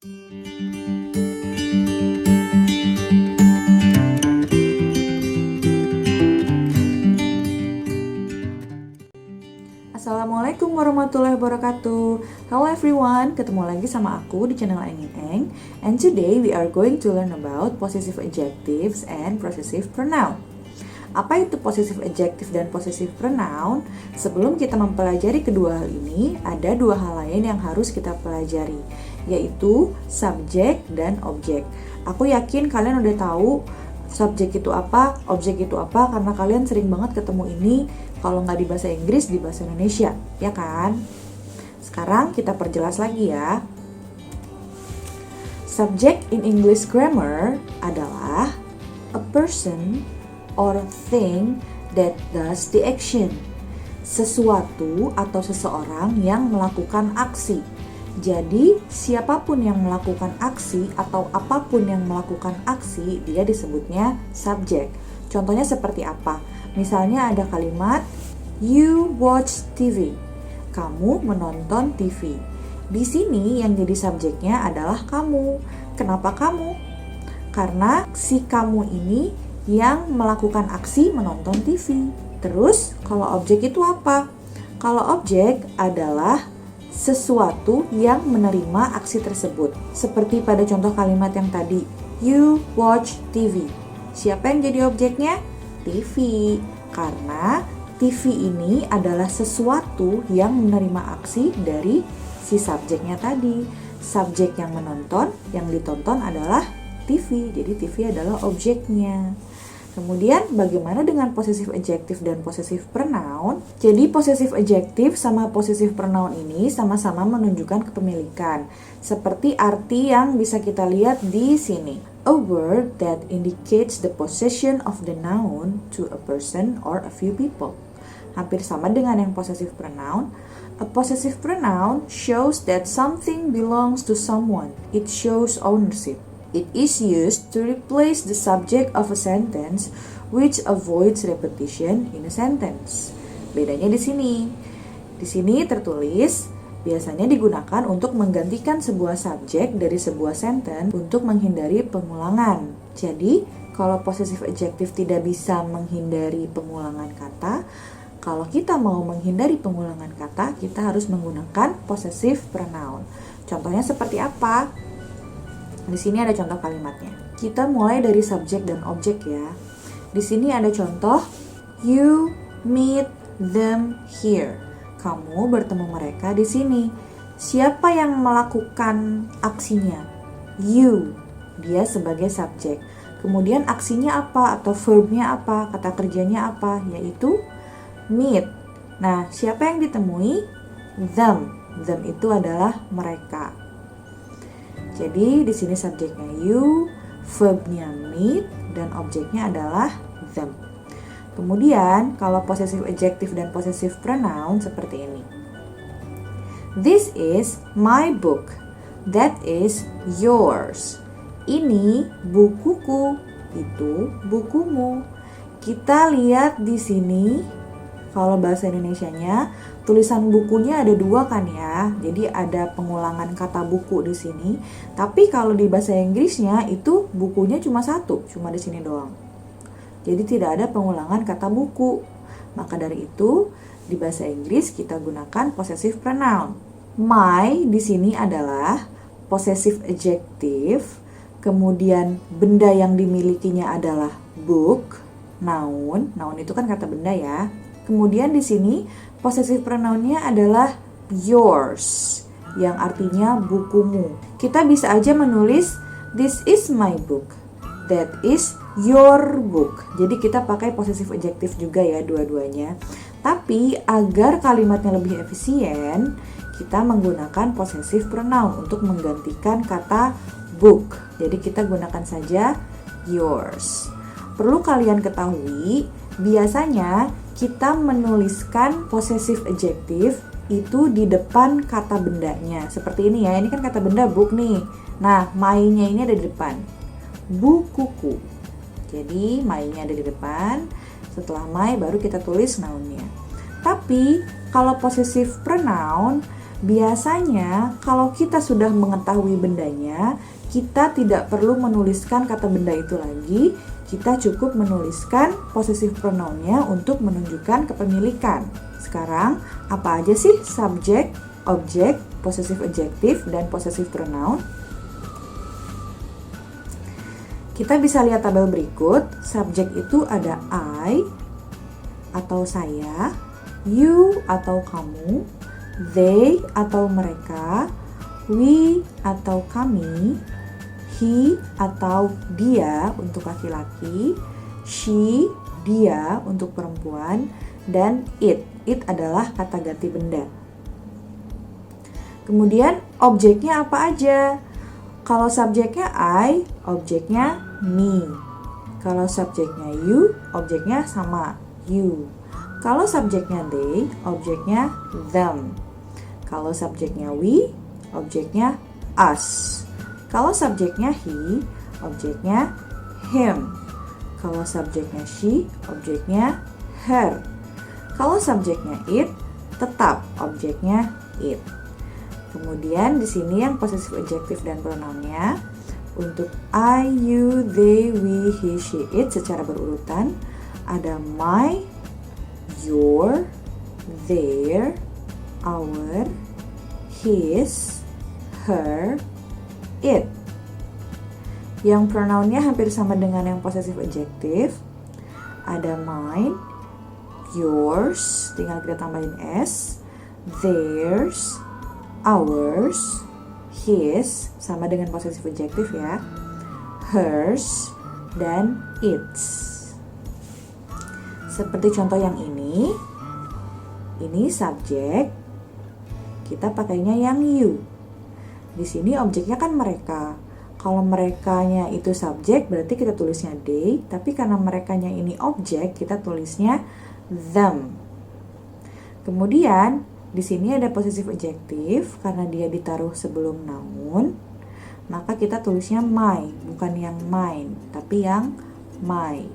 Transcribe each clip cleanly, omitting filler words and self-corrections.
Assalamualaikum warahmatullahi wabarakatuh. Hello everyone, ketemu lagi sama aku di channel Eng. And today we are going to learn about possessive adjectives and possessive pronoun. Apa itu possessive adjective dan possessive pronoun? Sebelum kita mempelajari kedua hal ini, ada dua hal lain yang harus kita pelajari, yaitu subjek dan objek. Aku yakin kalian udah tahu subjek itu apa, objek itu apa, karena kalian sering banget ketemu ini kalau nggak di bahasa Inggris, di bahasa Indonesia, ya kan? Sekarang kita perjelas lagi ya. Subject in English grammar adalah a person or thing that does the action. Sesuatu atau seseorang yang melakukan aksi. Jadi, siapapun yang melakukan aksi atau apapun yang melakukan aksi, dia disebutnya subjek. Contohnya seperti apa? Misalnya ada kalimat, you watch TV. Kamu menonton TV. Di sini yang jadi subjeknya adalah kamu. Kenapa kamu? Karena si kamu ini yang melakukan aksi menonton TV. Terus, kalau objek itu apa? Kalau objek adalah sesuatu yang menerima aksi tersebut. Seperti pada contoh kalimat yang tadi, you watch TV. Siapa yang jadi objeknya? TV. Karena TV ini adalah sesuatu yang menerima aksi dari si subjeknya tadi. Subjek yang menonton, yang ditonton adalah TV. Jadi TV adalah objeknya. Kemudian bagaimana dengan possessive adjective dan possessive pronoun? Jadi possessive adjective sama possessive pronoun ini sama-sama menunjukkan kepemilikan. Seperti arti yang bisa kita lihat di sini. A word that indicates the possession of the noun to a person or a few people. Hampir sama dengan yang possessive pronoun. A possessive pronoun shows that something belongs to someone. It shows ownership. It is used to replace the subject of a sentence which avoids repetition in a sentence. Bedanya di sini. Di sini tertulis biasanya digunakan untuk menggantikan sebuah subjek dari sebuah sentence untuk menghindari pengulangan. Jadi, kalau possessive adjective tidak bisa menghindari pengulangan kata, kalau kita mau menghindari pengulangan kata, kita harus menggunakan possessive pronoun. Contohnya seperti apa? Di sini ada contoh kalimatnya. Kita mulai dari subjek dan objek ya. Di sini ada contoh, you meet them here. Kamu bertemu mereka di sini. Siapa yang melakukan aksinya? You. Dia sebagai subjek. Kemudian aksinya apa atau verbnya apa? Kata kerjanya apa? Yaitu meet. Nah, siapa yang ditemui? Them. Them itu adalah mereka. Jadi di sini subjeknya you, verbnya meet, dan objeknya adalah them. Kemudian kalau possessive adjective dan possessive pronoun seperti ini. This is my book. That is yours. Ini bukuku, itu bukumu. Kita lihat di sini, kalau bahasa Indonesianya, tulisan bukunya ada dua kan ya. Jadi ada pengulangan kata buku di sini. Tapi kalau di bahasa Inggrisnya itu bukunya cuma satu, cuma di sini doang. Jadi tidak ada pengulangan kata buku. Maka dari itu di bahasa Inggris kita gunakan possessive pronoun. My di sini adalah possessive adjective. Kemudian benda yang dimilikinya adalah book, noun. Noun itu kan kata benda ya. Kemudian di sini possessive pronounnya adalah yours, yang artinya bukumu. Kita bisa aja menulis this is my book, that is your book. Jadi kita pakai possessive adjective juga ya dua-duanya. Tapi agar kalimatnya lebih efisien, kita menggunakan possessive pronoun untuk menggantikan kata book. Jadi kita gunakan saja yours. Perlu kalian ketahui, biasanya kita menuliskan possessive adjective itu di depan kata bendanya. Seperti ini ya, ini kan kata benda book nih. Nah, my-nya ini ada di depan. Bukuku. Jadi, my-nya ada di depan. Setelah my, baru kita tulis noun-nya. Tapi, kalau possessive pronoun, Biasanya kalau kita sudah mengetahui bendanya, kita tidak perlu menuliskan kata benda itu lagi. Kita cukup menuliskan possessive pronoun-nya untuk menunjukkan kepemilikan. Sekarang, apa aja sih subject, object, possessive adjective, dan possessive pronoun? Kita bisa lihat tabel berikut. Subjek itu ada I atau saya, you atau kamu, they atau mereka, we atau kami, he atau dia untuk laki-laki, she, dia untuk perempuan, dan it. It adalah kata ganti benda. Kemudian objeknya apa aja? Kalau subjeknya I, objeknya me. Kalau subjeknya you, objeknya sama, you. Kalau subjeknya they, objeknya them. Kalau subjeknya we, objeknya us. Kalau subjeknya he, objeknya him. Kalau subjeknya she, objeknya her. Kalau subjeknya it, tetap objeknya it. Kemudian di sini yang possessive adjective dan pronounnya untuk I, you, they, we, he, she, it secara berurutan ada my, your, their, our, his, her, it. Yang pronounnya hampir sama dengan yang possessive adjective. Ada mine, yours, tinggal kita tambahin s, theirs, ours, his, sama dengan possessive adjective ya, hers, dan its. Seperti contoh yang ini subjek, kita pakainya yang you. Di sini objeknya kan mereka. Kalau merekanya itu subjek, berarti kita tulisnya they, tapi karena merekanya ini objek, kita tulisnya them. Kemudian di sini ada possessive adjective karena dia ditaruh sebelum noun, maka kita tulisnya my, bukan yang mine, tapi yang my.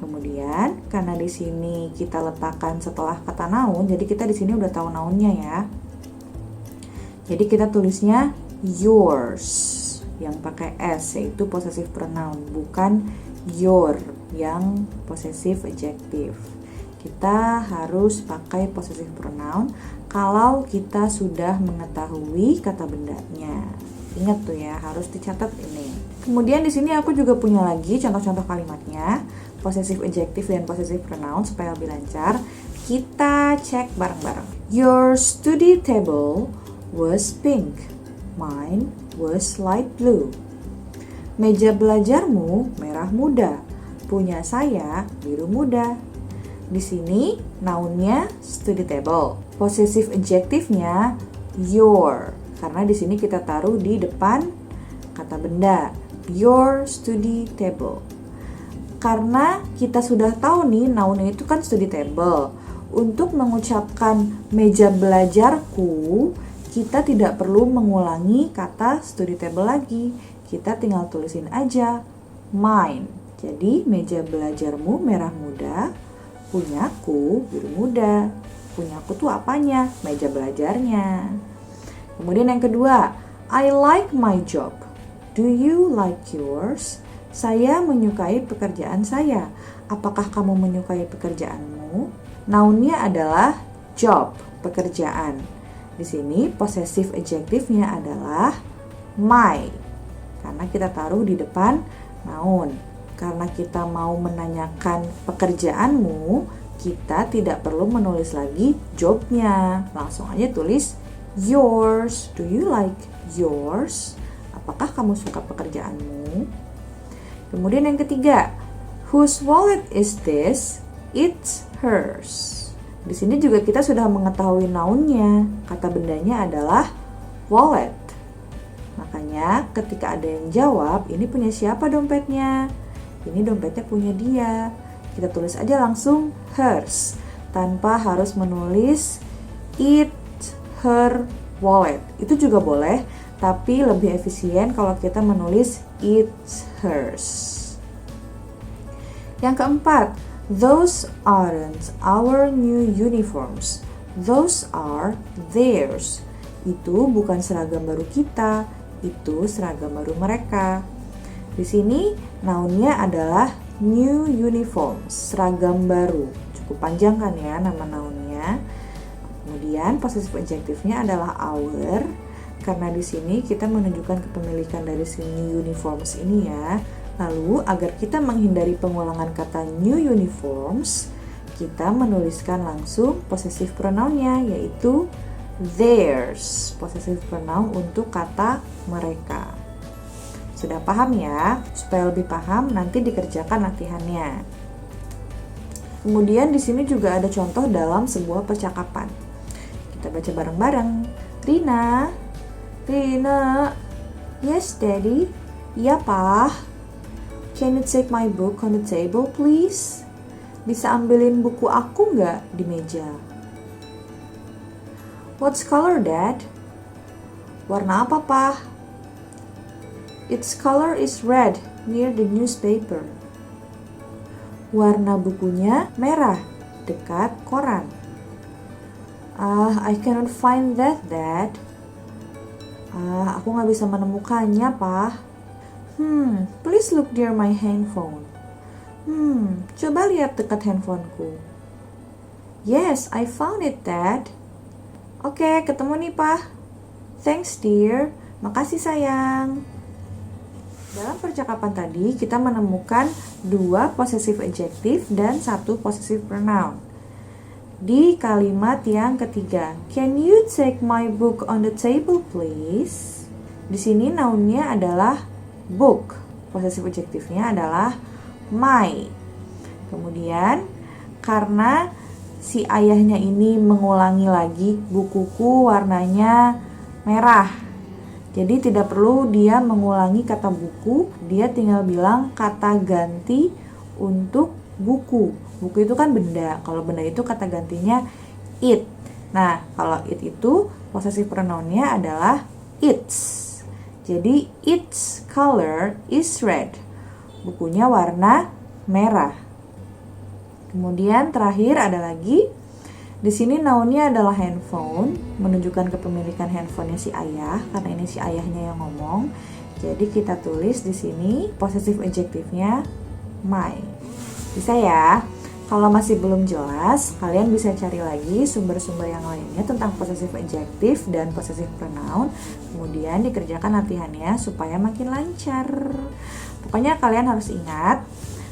Kemudian karena di sini kita letakkan setelah kata noun, jadi kita di sini udah tahu nounnya ya. Jadi kita tulisnya yours yang pakai s, yaitu possessive pronoun, bukan your yang possessive adjective. Kita harus pakai possessive pronoun kalau kita sudah mengetahui kata bendanya. Ingat tuh ya, harus dicatat ini. Kemudian di sini aku juga punya lagi contoh-contoh kalimatnya, possessive adjective dan possessive pronoun supaya lebih lancar. Kita cek bareng-bareng. Your study table was pink. Mine was light blue. Meja belajarmu merah muda. Punya saya biru muda. Di sini nounnya study table. Possessive adjective-nya your. Karena di sini kita taruh di depan kata benda. Your study table. Karena kita sudah tahu nih nounnya itu kan study table. Untuk mengucapkan meja belajarku, kita tidak perlu mengulangi kata study table lagi. Kita tinggal tulisin aja mine. Jadi meja belajarmu merah muda. Punyaku biru muda. Punyaku tuh apanya? Meja belajarnya. Kemudian yang kedua, I like my job. Do you like yours? Saya menyukai pekerjaan saya. Apakah kamu menyukai pekerjaanmu? Nounnya adalah job, pekerjaan. Di sini possessive adjective-nya adalah my. Karena kita taruh di depan noun. Karena kita mau menanyakan pekerjaanmu, kita tidak perlu menulis lagi jobnya. Langsung aja tulis yours. Do you like yours? Apakah kamu suka pekerjaanmu? Kemudian yang ketiga, whose wallet is this? It's hers. Di sini juga kita sudah mengetahui nounnya. Kata bendanya adalah wallet. Makanya ketika ada yang jawab, ini punya siapa dompetnya? Ini dompetnya punya dia. Kita tulis aja langsung hers, tanpa harus menulis it, her, wallet. Itu juga boleh, tapi lebih efisien kalau kita menulis it's hers. Yang keempat, those aren't our new uniforms. Those are theirs. Itu bukan seragam baru kita, itu seragam baru mereka. Di sini noun-nya adalah new uniforms, seragam baru. Cukup panjang kan ya nama noun-nya. Kemudian possessive adjective-nya adalah our, karena di sini kita menunjukkan kepemilikan dari si new uniforms ini ya. Lalu agar kita menghindari pengulangan kata new uniforms, kita menuliskan langsung possessive pronoun-nya, yaitu theirs, possessive pronoun untuk kata mereka. Sudah paham ya? Supaya lebih paham nanti dikerjakan latihannya. Kemudian di sini juga ada contoh dalam sebuah percakapan. Kita baca bareng-bareng. Rina, yes daddy, iya pa. Can you take my book on the table please? Bisa ambilin buku aku nggak di meja? What's color, Dad? Warna apa, Pa? Its color is red near the newspaper. Warna bukunya merah dekat koran. I cannot find that, Dad. Aku nggak bisa menemukannya, Pa. Please look near my handphone. Coba lihat dekat handphoneku. Yes, I found it, Dad. Oke, ketemu nih, Pa. Thanks, dear. Makasih, sayang. Dalam percakapan tadi, kita menemukan 2 possessive adjective dan 1 possessive pronoun. Di kalimat yang ketiga, can you take my book on the table, please? Di sini noun-nya adalah book. Possessive adjective-nya adalah my. Kemudian, karena si ayahnya ini mengulangi lagi bukuku warnanya merah. Jadi tidak perlu dia mengulangi kata buku, dia tinggal bilang kata ganti untuk buku. Buku itu kan benda, kalau benda itu kata gantinya it. Nah, kalau it itu possessive pronoun-nya adalah its. Jadi its color is red. Bukunya warna merah. Kemudian terakhir ada lagi, di sini noun-nya adalah handphone, menunjukkan kepemilikan handphonenya si ayah, karena ini si ayahnya yang ngomong. Jadi kita tulis di sini possessive adjective-nya my. Bisa ya? Kalau masih belum jelas, kalian bisa cari lagi sumber-sumber yang lainnya tentang possessive adjective dan possessive pronoun, kemudian dikerjakan latihannya supaya makin lancar. Pokoknya kalian harus ingat,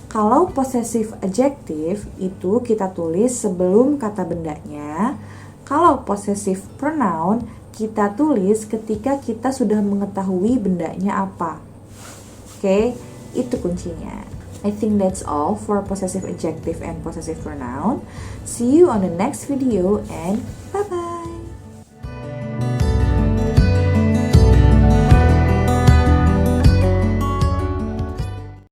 kalau possessive adjective itu kita tulis sebelum kata bendanya. Kalau possessive pronoun kita tulis ketika kita sudah mengetahui bendanya apa. Oke, itu kuncinya. I think that's all for possessive adjective and possessive pronoun. See you on the next video and